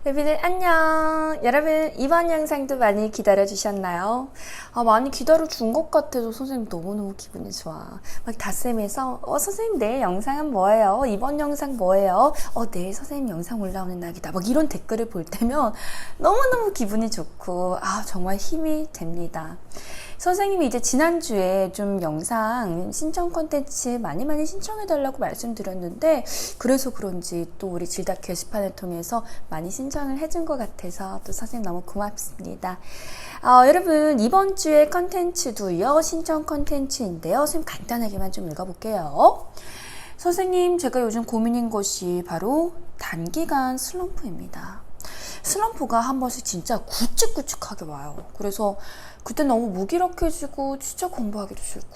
여러분들 안녕. 여러분 이번 영상도 많이 기다려주셨나요? 많이 기다려준 것 같아서 선생님 너무너무 기분이 좋아. 막 닷쌤에서 선생님 내일 영상은 뭐예요? 이번 영상 뭐예요? 내일 선생님 영상 올라오는 날이다. 막 이런 댓글을 볼 때면 너무너무 기분이 좋고 정말 힘이 됩니다. 선생님이 이제 지난주에 좀 영상 신청 콘텐츠 많이 신청해달라고 말씀드렸는데 그래서 그런지 또 우리 질답 게시판을 통해서 많이 신청을 해준 것 같아서 또 선생님 너무 고맙습니다. 여러분 이번 주에 콘텐츠도요 신청 콘텐츠인데요. 선생님 간단하게만 좀 읽어볼게요. 선생님 제가 요즘 고민인 것이 바로 단기간 슬럼프입니다. 슬럼프가 한 번씩 진짜 굵직굵직하게 와요. 그래서 그때 너무 무기력해지고 진짜 공부하기도 싫고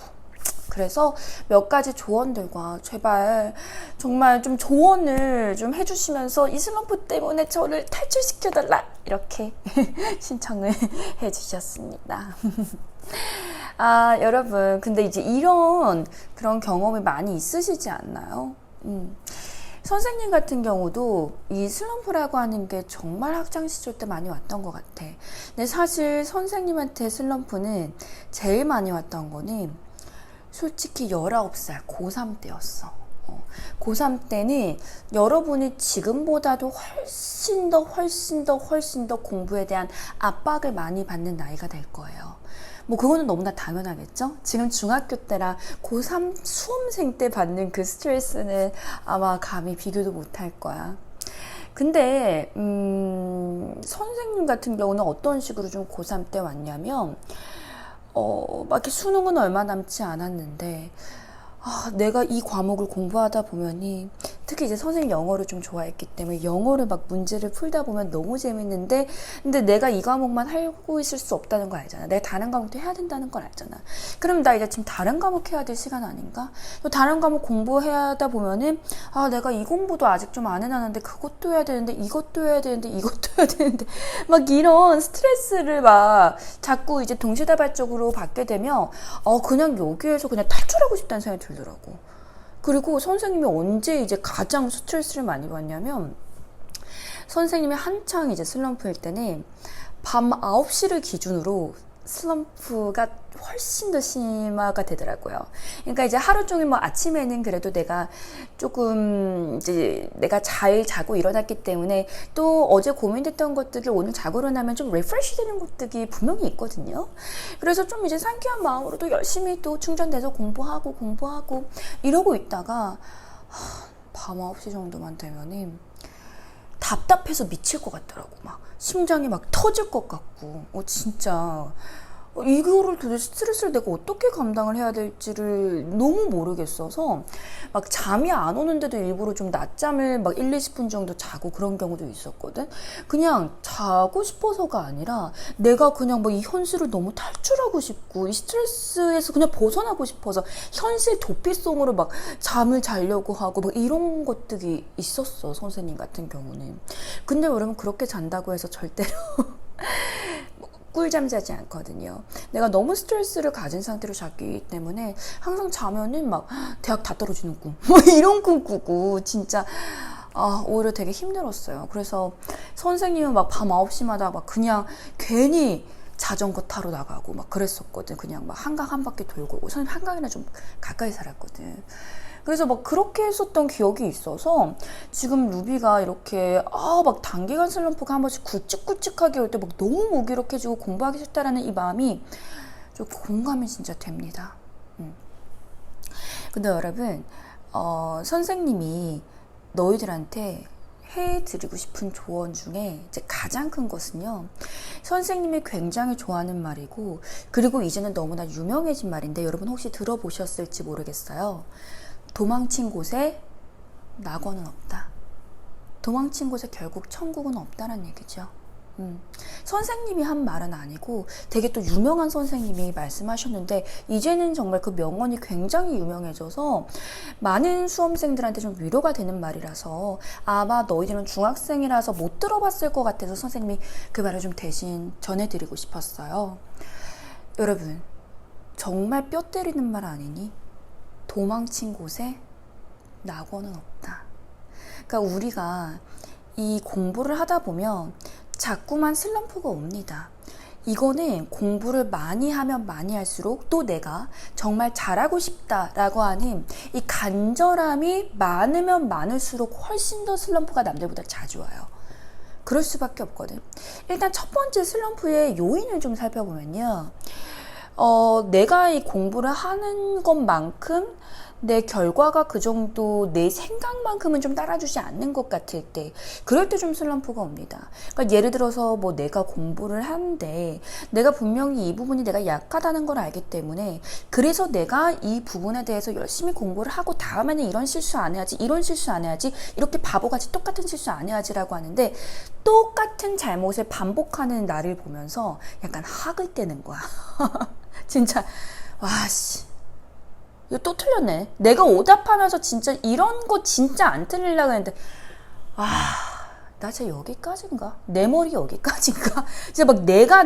그래서 몇 가지 조언들과 제발 정말 좀 조언을 좀 해주시면서 이 슬럼프 때문에 저를 탈출시켜달라 이렇게 신청을 해주셨습니다. 여러분 근데 이제 이런 그런 경험이 많이 있으시지 않나요? 선생님 같은 경우도 이 슬럼프라고 하는 게 정말 학창 시절 때 많이 왔던 것 같아. 근데 사실 선생님한테 슬럼프는 제일 많이 왔던 거는 솔직히 19살 고3 때였어. 고3 때는 여러분이 지금보다도 훨씬 더 공부에 대한 압박을 많이 받는 나이가 될 거예요. 뭐 그거는 너무나 당연하겠죠? 지금 중학교 때랑 고3 수험생 때 받는 그 스트레스는 아마 감히 비교도 못할 거야. 근데 선생님 같은 경우는 어떤 식으로 좀 고3 때 왔냐면 막 이렇게 수능은 얼마 남지 않았는데 내가 이 과목을 공부하다 보면이 특히 이제 선생님 영어를 좀 좋아했기 때문에 영어를 막 문제를 풀다 보면 너무 재밌는데 근데 내가 이 과목만 하고 있을 수 없다는 거 알잖아. 내가 다른 과목도 해야 된다는 걸 알잖아. 그럼 나 이제 지금 다른 과목 해야 될 시간 아닌가? 또 다른 과목 공부해야 하다 보면은 내가 이 공부도 아직 좀 안 해놨는데 그것도 해야 되는데 이것도 해야 되는데 이것도 해야 되는데 막 이런 스트레스를 막 자꾸 이제 동시다발적으로 받게 되면 그냥 여기에서 그냥 탈출하고 싶다는 생각이 들더라고. 그리고 선생님이 언제 이제 가장 스트레스를 많이 받냐면 선생님이 한창 이제 슬럼프일 때는 밤 9시를 기준으로 슬럼프가 훨씬 더 심화가 되더라고요. 그러니까 이제 하루 종일 뭐 아침에는 그래도 내가 조금 이제 내가 잘 자고 일어났기 때문에 또 어제 고민됐던 것들이 오늘 자고 일어나면 좀 리프레시 되는 것들이 분명히 있거든요. 그래서 좀 이제 상쾌한 마음으로 또 열심히 또 충전돼서 공부하고 이러고 있다가 밤 9시 정도만 되면은 답답해서 미칠 것 같더라고. 막 심장이 막 터질 것 같고 진짜 이거를 도대체 스트레스를 내가 어떻게 감당을 해야 될지를 너무 모르겠어서 막 잠이 안 오는데도 일부러 좀 낮잠을 막 1, 20분 정도 자고 그런 경우도 있었거든. 그냥 자고 싶어서가 아니라 내가 그냥 뭐 이 현실을 너무 탈출하고 싶고 이 스트레스에서 그냥 벗어나고 싶어서 현실 도피성으로 막 잠을 자려고 하고 막 이런 것들이 있었어. 선생님 같은 경우는. 근데 여러분 그렇게 잔다고 해서 절대로 꿀잠 자지 않거든요. 내가 너무 스트레스를 가진 상태로 잤기 때문에 항상 자면은 막 대학 다 떨어지는 꿈 뭐 이런 꿈 꾸고 진짜 오히려 되게 힘들었어요. 그래서 선생님은 막 밤 9시마다 막 그냥 괜히 자전거 타러 나가고 막 그랬었거든. 그냥 막 한강 한 바퀴 돌고 선생님 한강이랑 좀 가까이 살았거든. 그래서 막 그렇게 했었던 기억이 있어서 지금 루비가 이렇게 막 단기간 슬럼프가 한 번씩 굵직굵직하게 올 때 막 너무 무기력해지고 공부하기 싫다라는 이 마음이 좀 공감이 진짜 됩니다. 근데 여러분 선생님이 너희들한테 해드리고 싶은 조언 중에 이제 가장 큰 것은요. 선생님이 굉장히 좋아하는 말이고 그리고 이제는 너무나 유명해진 말인데 여러분 혹시 들어보셨을지 모르겠어요. 도망친 곳에 낙원은 없다. 도망친 곳에 결국 천국은 없다는 얘기죠. 선생님이 한 말은 아니고 되게 또 유명한 선생님이 말씀하셨는데 이제는 정말 그 명언이 굉장히 유명해져서 많은 수험생들한테 좀 위로가 되는 말이라서 아마 너희들은 중학생이라서 못 들어봤을 것 같아서 선생님이 그 말을 좀 대신 전해드리고 싶었어요. 여러분 정말 뼈 때리는 말 아니니? 도망친 곳에 낙원은 없다. 그러니까 우리가 이 공부를 하다 보면 자꾸만 슬럼프가 옵니다. 이거는 공부를 많이 하면 많이 할수록 또 내가 정말 잘하고 싶다라고 하는 이 간절함이 많으면 많을수록 훨씬 더 슬럼프가 남들보다 자주 와요. 그럴 수밖에 없거든. 일단 첫 번째 슬럼프의 요인을 좀 살펴보면요. 내가 이 공부를 하는 것만큼 내 결과가 그 정도 내 생각만큼은 좀 따라주지 않는 것 같을 때, 그럴 때 좀 슬럼프가 옵니다. 그러니까 예를 들어서 뭐 내가 공부를 하는데 내가 분명히 이 부분이 내가 약하다는 걸 알기 때문에, 그래서 내가 이 부분에 대해서 열심히 공부를 하고 다음에는 이런 실수 안 해야지, 이런 실수 안 해야지, 이렇게 바보같이 똑같은 실수 안 해야지라고 하는데 똑같은 잘못을 반복하는 나를 보면서 약간 학을 떼는 거야. 진짜 와씨 이거 또 틀렸네. 내가 오답하면서 진짜 이런 거 진짜 안 틀리려고 했는데 나 진짜 여기까지인가? 내 머리 여기까지인가? 진짜 막 내가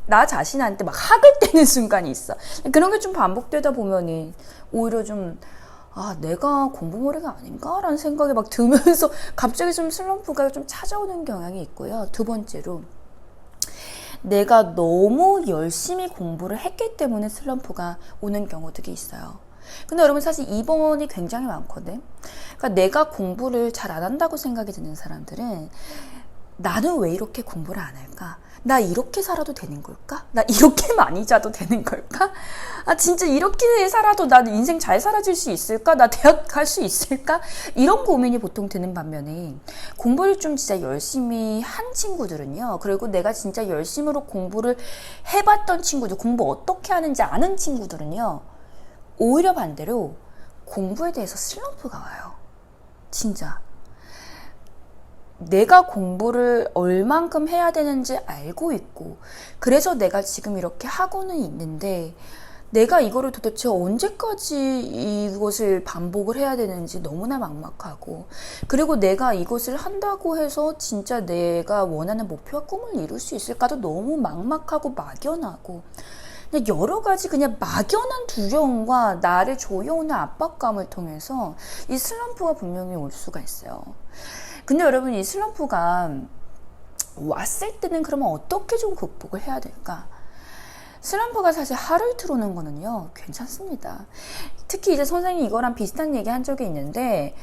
나 자신한테 막 학을 떼는 순간이 있어. 그런 게 좀 반복되다 보면은 오히려 좀 내가 공부머리가 아닌가? 라는 생각이 막 들면서 갑자기 좀 슬럼프가 좀 찾아오는 경향이 있고요. 두 번째로, 내가 너무 열심히 공부를 했기 때문에 슬럼프가 오는 경우들이 있어요. 근데 여러분 사실 2번이 굉장히 많거든. 그러니까 내가 공부를 잘 안 한다고 생각이 드는 사람들은 나는 왜 이렇게 공부를 안 할까? 나 이렇게 살아도 되는 걸까? 나 이렇게 많이 자도 되는 걸까? 진짜 이렇게 살아도 나 인생 잘 살아질 수 있을까? 나 대학 갈 수 있을까? 이런 고민이 보통 드는 반면에, 공부를 좀 진짜 열심히 한 친구들은요, 그리고 내가 진짜 열심으로 공부를 해봤던 친구들, 공부 어떻게 하는지 아는 친구들은요, 오히려 반대로 공부에 대해서 슬럼프가 와요. 진짜. 내가 공부를 얼만큼 해야 되는지 알고 있고, 그래서 내가 지금 이렇게 하고는 있는데 내가 이거를 도대체 언제까지 이것을 반복을 해야 되는지 너무나 막막하고, 그리고 내가 이것을 한다고 해서 진짜 내가 원하는 목표와 꿈을 이룰 수 있을까도 너무 막막하고 막연하고, 여러 가지 그냥 막연한 두려움과 나를 조여오는 압박감을 통해서 이 슬럼프가 분명히 올 수가 있어요. 근데 여러분, 이 슬럼프가 왔을 때는 그러면 어떻게 좀 극복을 해야 될까? 슬럼프가 사실 하루 이틀 오는 거는요, 괜찮습니다. 특히 이제 선생님이 이거랑 비슷한 얘기 한 적이 있는데,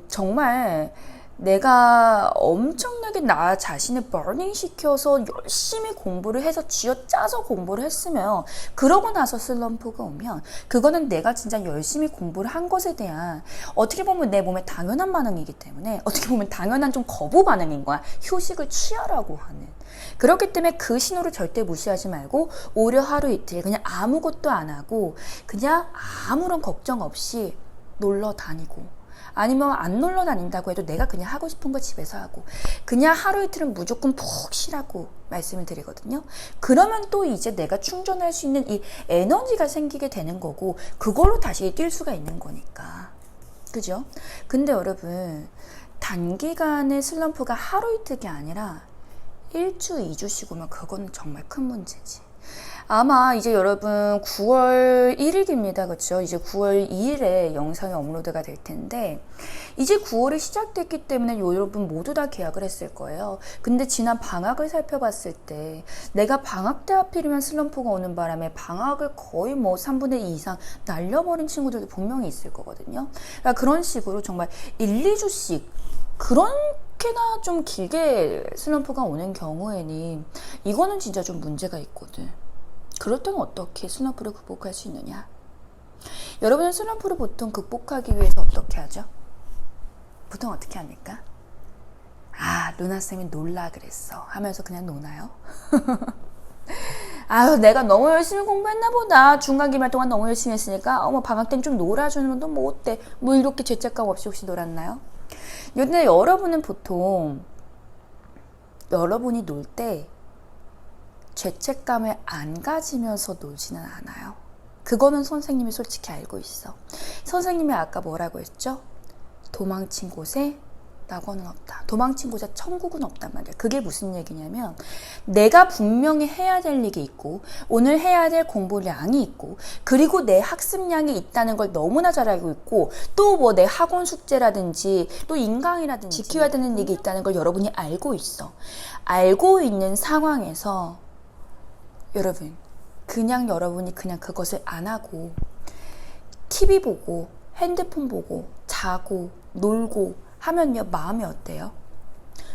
정말 내가 엄청나게 나 자신을 버닝 시켜서 열심히 공부를 해서 쥐어짜서 공부를 했으면, 그러고 나서 슬럼프가 오면 그거는 내가 진짜 열심히 공부를 한 것에 대한, 어떻게 보면 내 몸에 당연한 반응이기 때문에, 어떻게 보면 당연한 좀 거부 반응인 거야. 휴식을 취하라고 하는. 그렇기 때문에 그 신호를 절대 무시하지 말고 오히려 하루 이틀 그냥 아무것도 안 하고 그냥 아무런 걱정 없이 놀러 다니고, 아니면 안 놀러 다닌다고 해도 내가 그냥 하고 싶은 거 집에서 하고, 그냥 하루 이틀은 무조건 푹 쉬라고 말씀을 드리거든요. 그러면 또 이제 내가 충전할 수 있는 이 에너지가 생기게 되는 거고, 그걸로 다시 뛸 수가 있는 거니까. 그죠? 근데 여러분, 단기간의 슬럼프가 하루 이틀이 아니라 1주, 2주 쉬고 오면 그건 정말 큰 문제지. 아마 이제 여러분 9월 1일입니다. 그렇죠? 이제 9월 2일에 영상이 업로드가 될 텐데, 이제 9월이 시작됐기 때문에 여러분 모두 다 계약을 했을 거예요. 근데 지난 방학을 살펴봤을 때 내가 방학 때 하필이면 슬럼프가 오는 바람에 방학을 거의 뭐 3분의 2 이상 날려버린 친구들도 분명히 있을 거거든요. 그러니까 그런 식으로 정말 1, 2주씩 그렇게나 좀 길게 슬럼프가 오는 경우에는 이거는 진짜 좀 문제가 있거든. 그럴 때는 어떻게 슬럼프를 극복할 수 있느냐? 여러분은 슬럼프를 보통 극복하기 위해서 어떻게 하죠? 보통 어떻게 합니까? 루나쌤이 놀라 그랬어 하면서 그냥 노나요? 내가 너무 열심히 공부했나 보다. 중간 기말 동안 너무 열심히 했으니까 뭐 방학 땐 좀 놀아주는 건 뭐 어때? 뭐 이렇게 죄책감 없이 혹시 놀았나요? 근데 여러분은 보통 여러분이 놀 때 죄책감을 안 가지면서 놀지는 않아요. 그거는 선생님이 솔직히 알고 있어. 선생님이 아까 뭐라고 했죠? 도망친 곳에 낙원은 없다. 도망친 곳에 천국은 없단 말이야. 그게 무슨 얘기냐면 내가 분명히 해야 될 일이 있고 오늘 해야 될 공부량이 있고 그리고 내 학습량이 있다는 걸 너무나 잘 알고 있고 또 뭐 내 학원 숙제라든지 또 인강이라든지 지켜야 되는 일이 있다는 걸 여러분이 알고 있어. 알고 있는 상황에서 여러분 그냥 여러분이 그냥 그것을 안 하고 TV 보고 핸드폰 보고 자고 놀고 하면요 마음이 어때요?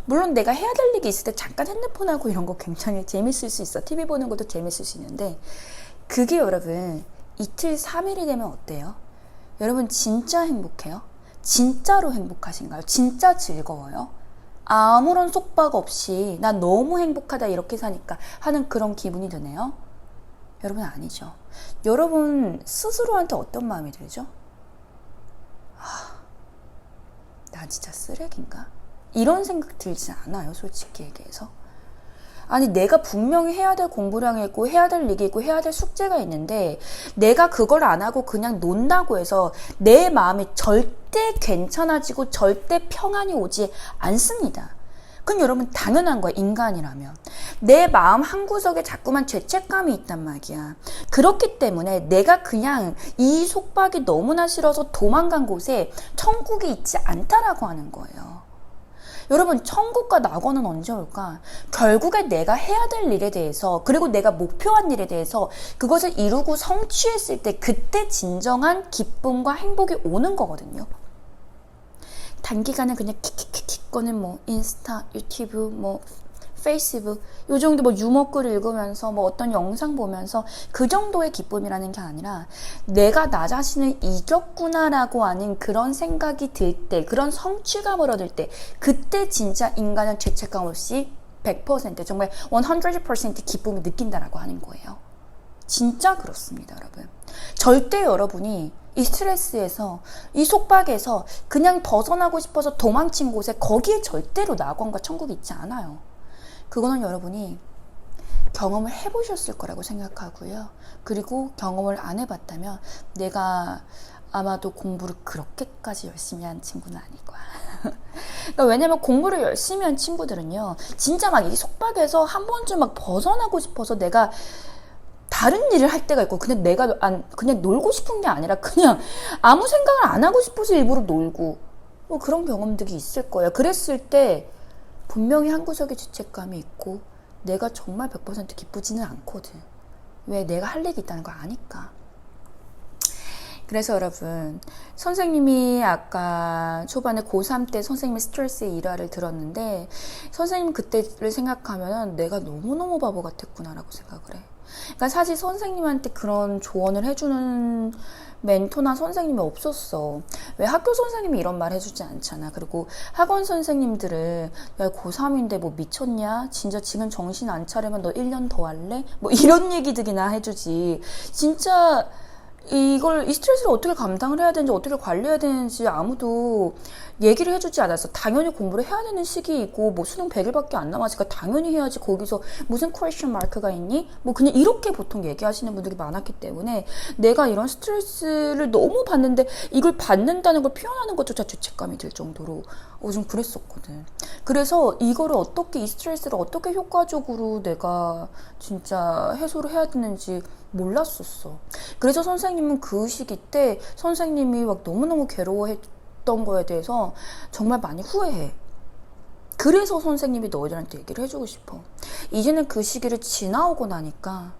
물론 내가 해야 될 일이 있을 때 잠깐 핸드폰 하고 이런 거 굉장히 재밌을 수 있어. TV 보는 것도 재밌을 수 있는데 그게 여러분 이틀 3일이 되면 어때요? 여러분 진짜 행복해요? 진짜로 행복하신가요? 진짜 즐거워요? 아무런 속박 없이 나 너무 행복하다 이렇게 사니까 하는 그런 기분이 드네요? 여러분 아니죠. 여러분 스스로한테 어떤 마음이 들죠? 나 진짜 쓰레기인가? 이런 생각 들지 않아요, 솔직히 얘기해서. 아니 내가 분명히 해야 될 공부량이 있고 해야 될 일이 있고 해야 될 숙제가 있는데 내가 그걸 안 하고 그냥 논다고 해서 내 마음이 절대 괜찮아지고 절대 평안이 오지 않습니다. 그건 여러분 당연한 거야. 인간이라면 내 마음 한구석에 자꾸만 죄책감이 있단 말이야. 그렇기 때문에 내가 그냥 이 속박이 너무나 싫어서 도망간 곳에 천국이 있지 않다라고 하는 거예요. 여러분 천국과 낙원은 언제 올까? 결국에 내가 해야 될 일에 대해서 그리고 내가 목표한 일에 대해서 그것을 이루고 성취했을 때 그때 진정한 기쁨과 행복이 오는 거거든요. 단기간에 그냥 킥킥킥킥 거는 뭐 인스타, 유튜브, 뭐 페이스북 요 정도 뭐 유머글 읽으면서 뭐 어떤 영상 보면서 그 정도의 기쁨이라는 게 아니라 내가 나 자신을 이겼구나라고 하는 그런 생각이 들 때 그런 성취감을 얻을 때 그때 진짜 인간은 죄책감 없이 100% 정말 100% 기쁨을 느낀다라고 하는 거예요. 진짜 그렇습니다, 여러분. 절대 여러분이 이 스트레스에서 이 속박에서 그냥 벗어나고 싶어서 도망친 곳에 거기에 절대로 낙원과 천국이 있지 않아요. 그거는 여러분이 경험을 해보셨을 거라고 생각하고요. 그리고 경험을 안 해봤다면 내가 아마도 공부를 그렇게까지 열심히 한 친구는 아닐 거야. 그러니까 왜냐면 공부를 열심히 한 친구들은요 진짜 막 이 속박에서 한 번쯤 막 벗어나고 싶어서 내가 다른 일을 할 때가 있고 그냥 내가 그냥 놀고 싶은 게 아니라 그냥 아무 생각을 안 하고 싶어서 일부러 놀고 뭐 그런 경험들이 있을 거예요. 그랬을 때 분명히 한 구석에 죄책감이 있고 내가 정말 100% 기쁘지는 않거든. 왜? 내가 할 일이 있다는 걸 아니까. 그래서 여러분 선생님이 아까 초반에 고3 때 선생님의 스트레스의 일화를 들었는데 선생님 그때를 생각하면 내가 너무너무 바보 같았구나라고 생각을 해. 그러니까 사실 선생님한테 그런 조언을 해주는 멘토나 선생님이 없었어. 왜 학교 선생님이 이런 말 해주지 않잖아. 그리고 학원 선생님들을 야 고3인데 뭐 미쳤냐? 진짜 지금 정신 안 차리면 너 1년 더 할래? 뭐 이런 얘기들이나 해주지. 진짜 이 스트레스를 어떻게 감당을 해야 되는지 어떻게 관리해야 되는지 아무도 얘기를 해주지 않았어. 당연히 공부를 해야 되는 시기이고 뭐 수능 100일밖에 안 남았으니까 당연히 해야지. 거기서 무슨 퀘스천 마크가 있니? 뭐 그냥 이렇게 보통 얘기하시는 분들이 많았기 때문에 내가 이런 스트레스를 너무 받는데 이걸 받는다는 걸 표현하는 것조차 죄책감이 들 정도로 좀 그랬었거든. 그래서 이거를 어떻게 이 스트레스를 어떻게 효과적으로 내가 진짜 해소를 해야 되는지 몰랐었어. 그래서 선생님은 그 시기 때 선생님이 막 너무너무 괴로워했던 거에 대해서 정말 많이 후회해. 그래서 선생님이 너희들한테 얘기를 해주고 싶어. 이제는 그 시기를 지나오고 나니까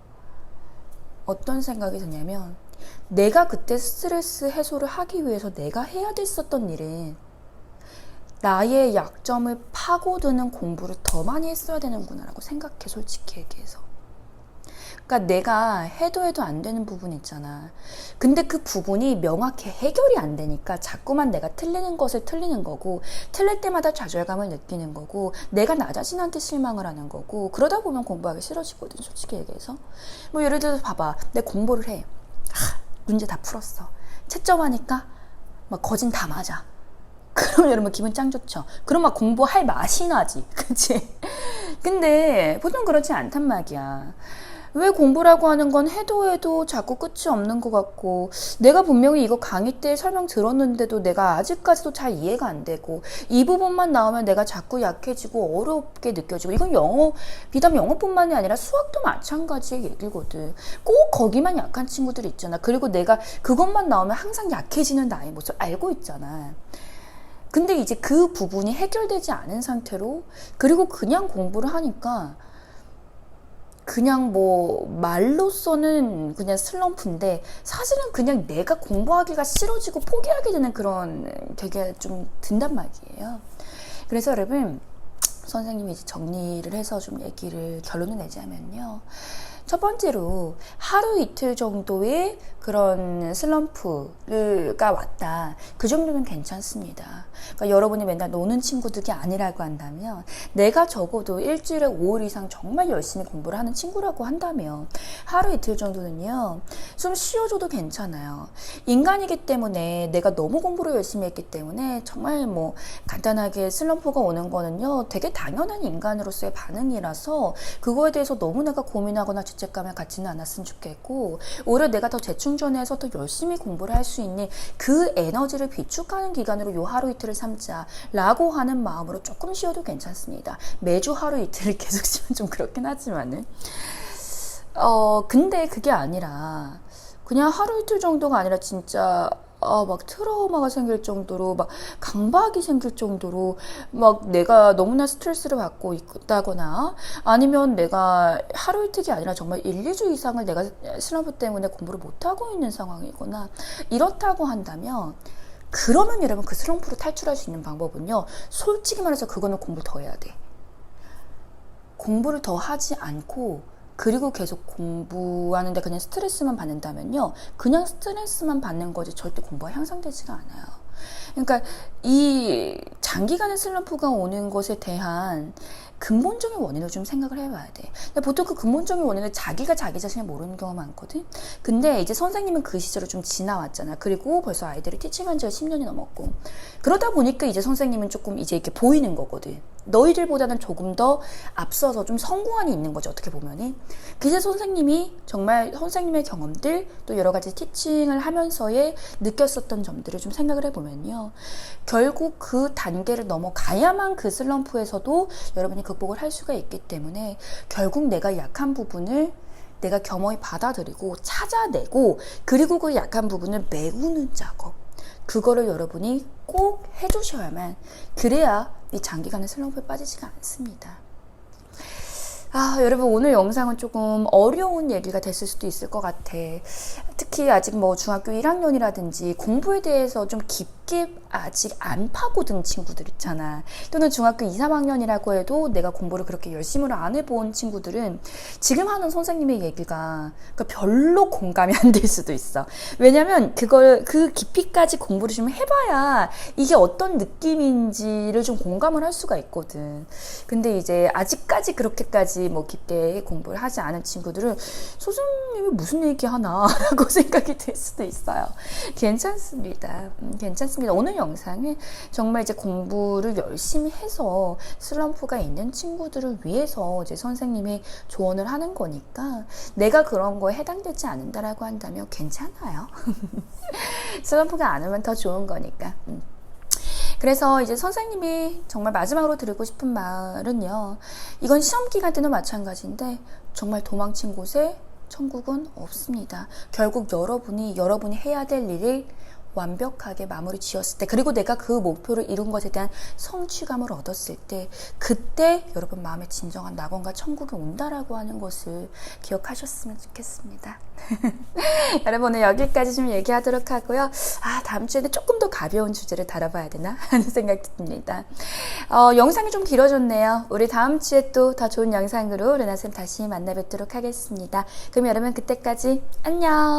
어떤 생각이 드냐면 내가 그때 스트레스 해소를 하기 위해서 내가 해야 됐었던 일은 나의 약점을 파고드는 공부를 더 많이 했어야 되는구나 라고 생각해. 솔직히 얘기해서. 그러니까 내가 해도 안 되는 부분 있잖아. 근데 그 부분이 명확히 해결이 안 되니까 자꾸만 내가 틀리는 것을 틀리는 거고 틀릴 때마다 좌절감을 느끼는 거고 내가 나 자신한테 실망을 하는 거고 그러다 보면 공부하기 싫어지거든. 솔직히 얘기해서. 뭐 예를 들어서 봐봐. 내가 공부를 해. 문제 다 풀었어. 채점하니까 막 거진 다 맞아. 그럼 여러분 기분 짱 좋죠. 그럼 막 공부할 맛이 나지. 그치? 근데 보통 그렇지 않단 말이야. 왜 공부라고 하는 건 해도 해도 자꾸 끝이 없는 것 같고, 내가 분명히 이거 강의 때 설명 들었는데도 내가 아직까지도 잘 이해가 안 되고, 이 부분만 나오면 내가 자꾸 약해지고 어렵게 느껴지고, 이건 비단 영어뿐만이 아니라 수학도 마찬가지의 얘기거든. 꼭 거기만 약한 친구들 있잖아. 그리고 내가 그것만 나오면 항상 약해지는 나의 모습 알고 있잖아. 근데 이제 그 부분이 해결되지 않은 상태로, 그리고 그냥 공부를 하니까 그냥 뭐 말로서는 그냥 슬럼프인데 사실은 그냥 내가 공부하기가 싫어지고 포기하게 되는 그런 되게 좀 든단 말이에요. 그래서 여러분, 선생님이 이제 정리를 해서 좀 결론을 내자면요. 첫 번째로 하루 이틀 정도의 그런 슬럼프가 왔다. 그 정도는 괜찮습니다. 그러니까 여러분이 맨날 노는 친구들이 아니라고 한다면, 내가 적어도 일주일에 5일 이상 정말 열심히 공부를 하는 친구라고 한다면 하루 이틀 정도는요, 좀 쉬어줘도 괜찮아요. 인간이기 때문에 내가 너무 공부를 열심히 했기 때문에 정말 뭐 간단하게 슬럼프가 오는 거는요, 되게 당연한 인간으로서의 반응이라서 그거에 대해서 너무 내가 고민하거나 죄책감을 갖지는 않았으면 좋겠고, 오히려 내가 더 재충전해서 더 열심히 공부를 할 수 있는 그 에너지를 비축하는 기간으로 요 하루 이틀을 삼자라고 하는 마음으로 조금 쉬어도 괜찮습니다. 매주 하루 이틀을 계속 쉬면 좀 그렇긴 하지만은 근데 그게 아니라 그냥 하루 이틀 정도가 아니라 진짜 막 트라우마가 생길 정도로, 막 강박이 생길 정도로, 막 내가 너무나 스트레스를 받고 있다거나, 아니면 내가 하루 이틀이 아니라 정말 1, 2주 이상을 내가 슬럼프 때문에 공부를 못하고 있는 상황이거나 이렇다고 한다면, 그러면 여러분 그 슬럼프로 탈출할 수 있는 방법은요, 솔직히 말해서 그거는 공부를 더 해야 돼. 공부를 더 하지 않고 그리고 계속 공부하는데 그냥 스트레스만 받는다면요, 그냥 스트레스만 받는 거지 절대 공부가 향상되지가 않아요. 그러니까 이 장기간의 슬럼프가 오는 것에 대한 근본적인 원인을 좀 생각을 해봐야 돼. 근데 보통 그 근본적인 원인을 자기가 자기 자신을 모르는 경우가 많거든. 근데 이제 선생님은 그 시절을 좀 지나왔잖아. 그리고 벌써 아이들을 티칭한 지가 10년이 넘었고, 그러다 보니까 이제 선생님은 조금 이제 이렇게 보이는 거거든. 너희들보다는 조금 더 앞서서 좀 성공한이 있는 거죠, 어떻게 보면은. 그래서 선생님이 정말 선생님의 경험들, 또 여러 가지 티칭을 하면서의 느꼈었던 점들을 좀 생각을 해보면요, 결국 그 단계를 넘어가야만 그 슬럼프에서도 여러분이 극복을 할 수가 있기 때문에, 결국 내가 약한 부분을 내가 겸허히 받아들이고 찾아내고, 그리고 그 약한 부분을 메우는 작업, 그거를 여러분이 꼭 해주셔야만, 그래야 이 장기간의 슬럼프에 빠지지가 않습니다. 여러분, 오늘 영상은 조금 어려운 얘기가 됐을 수도 있을 것 같아. 특히 아직 뭐 중학교 1학년이라든지 공부에 대해서 좀 깊게 아직 안 파고든 친구들 있잖아. 또는 중학교 2, 3학년이라고 해도 내가 공부를 그렇게 열심히 안 해본 친구들은 지금 하는 선생님의 얘기가 별로 공감이 안 될 수도 있어. 왜냐면 그 깊이까지 공부를 좀 해봐야 이게 어떤 느낌인지를 좀 공감을 할 수가 있거든. 근데 이제 아직까지 그렇게까지 뭐 깊게 공부를 하지 않은 친구들은 선생님이 무슨 얘기 하나 라고 생각이 들 수도 있어요. 괜찮습니다. 괜찮습니다. 오늘 영상은 정말 이제 공부를 열심히 해서 슬럼프가 있는 친구들을 위해서 이제 선생님이 조언을 하는 거니까, 내가 그런 거에 해당되지 않는다라고 한다면 괜찮아요. 슬럼프가 안 오면 더 좋은 거니까. 그래서 이제 선생님이 정말 마지막으로 드리고 싶은 말은요, 이건 시험 기간 때는 마찬가지인데 정말 도망친 곳에 천국은 없습니다. 결국 여러분이 해야 될 일을 완벽하게 마무리 지었을 때, 그리고 내가 그 목표를 이룬 것에 대한 성취감을 얻었을 때, 그때 여러분 마음에 진정한 낙원과 천국이 온다라고 하는 것을 기억하셨으면 좋겠습니다. 여러분, 오늘 여기까지 좀 얘기하도록 하고요. 다음 주에는 조금 더 가벼운 주제를 다뤄봐야 되나 하는 생각이 듭니다. 영상이 좀 길어졌네요. 우리 다음 주에 또 더 좋은 영상으로 르나쌤 다시 만나 뵙도록 하겠습니다. 그럼 여러분, 그때까지 안녕.